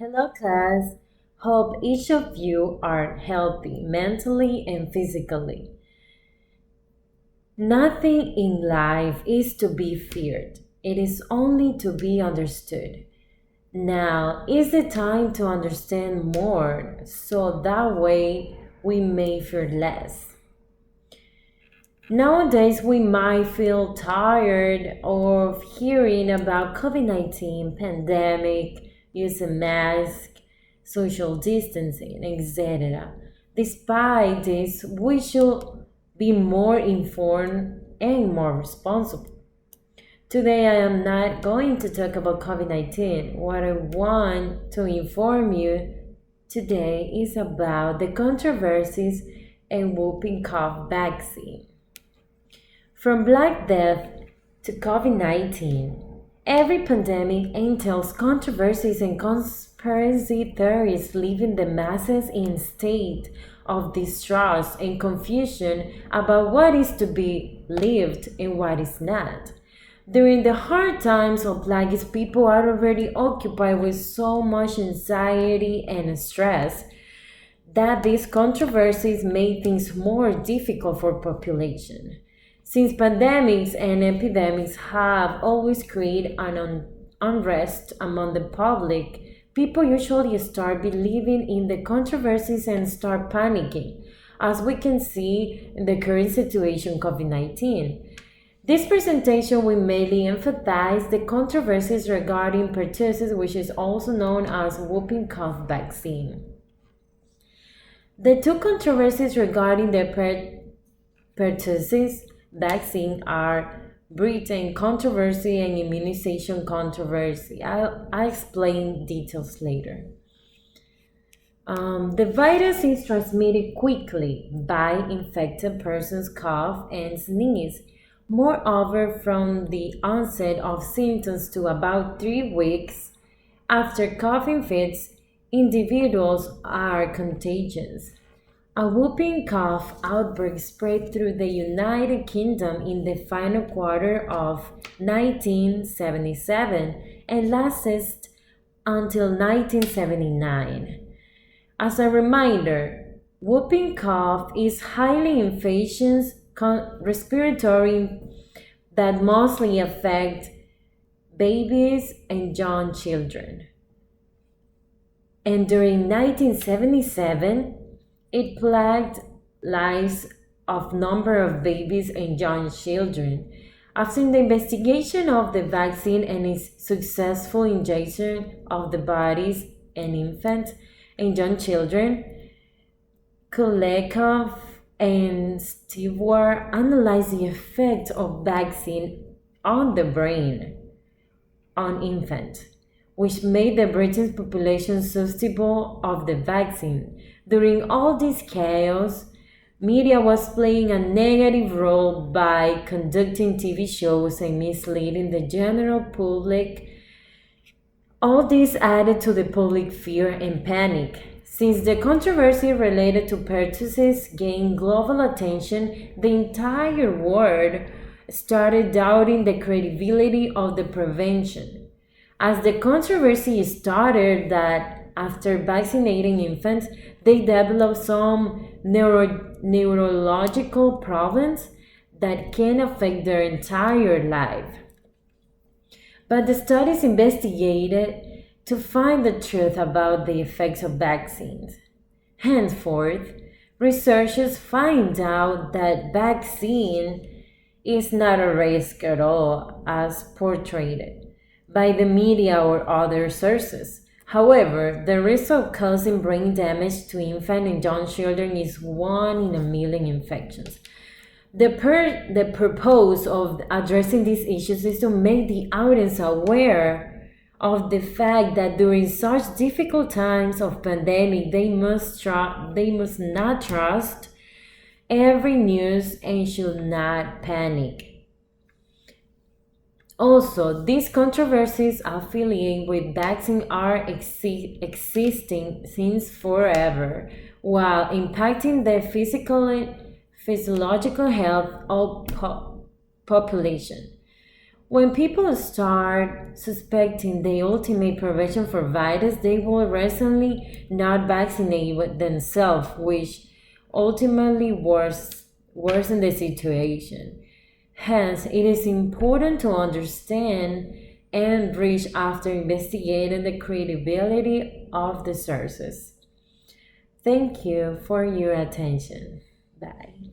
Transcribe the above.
Hello, class. Hope each of you are healthy mentally and physically. Nothing in life is to be feared, it is only to be understood. Now is the time to understand more so that way we may fear less. Nowadays, we might feel tired of hearing about COVID-19 pandemic, using masks, social distancing, etc. Despite this, we should be more informed and more responsible. Today, I am not going to talk about COVID 19. What I want to inform you today is about the controversies and whooping cough vaccine. From Black Death to COVID 19, every pandemic entails controversies and conspiracy theories, leaving the masses in a state of distrust and confusion about what is to be believed and what is not. During the hard times of life, people are already occupied with so much anxiety and stress that these controversies make things more difficult for population. Since pandemics and epidemics have always created an unrest among the public, people usually start believing in the controversies and start panicking, as we can see in the current situation COVID 19. This presentation will mainly emphasize the controversies regarding pertussis, which is also known as whooping cough vaccine. The two controversies regarding the pertussis vaccine are Britain controversy and immunization controversy. I'll explain details later. The virus is transmitted quickly by infected persons' cough and sneeze. Moreover, from the onset of symptoms to about 3 weeks after coughing fits, individuals are contagious. A whooping cough outbreak spread through the United Kingdom in the final quarter of 1977 and lasted until 1979. As a reminder, whooping cough is highly infectious respiratory that mostly affect babies and young children. And during 1977, it plagued lives of number of babies and young children. After the investigation of the vaccine and its successful injection of the bodies and infants and young children, Kulekov and Stewart analyzed the effect of vaccine on the brain on infants, which made the British population susceptible of the vaccine. During all this chaos, media was playing a negative role by conducting TV shows and misleading the general public. All this added to the public fear and panic. Since the controversy related to pertussis gained global attention, the entire world started doubting the credibility of the prevention. As the controversy started that after vaccinating infants, they develop some neurological problems that can affect their entire life. But the studies investigated to find the truth about the effects of vaccines. Henceforth, researchers find out that vaccine is not a risk at all as portrayed by the media or other sources. However, the risk of causing brain damage to infant and young children is 1 in a million infections. The purpose of addressing these issues is to make the audience aware of the fact that during such difficult times of pandemic, they must not trust every news and should not panic. Also, these controversies affiliated with vaccine are existing since forever, while impacting the physiological health of population. When people start suspecting the ultimate prevention for virus, they will recently not vaccinate themselves, which ultimately worsen the situation. Hence, it is important to understand and reach after investigating the credibility of the sources. Thank you for your attention. Bye.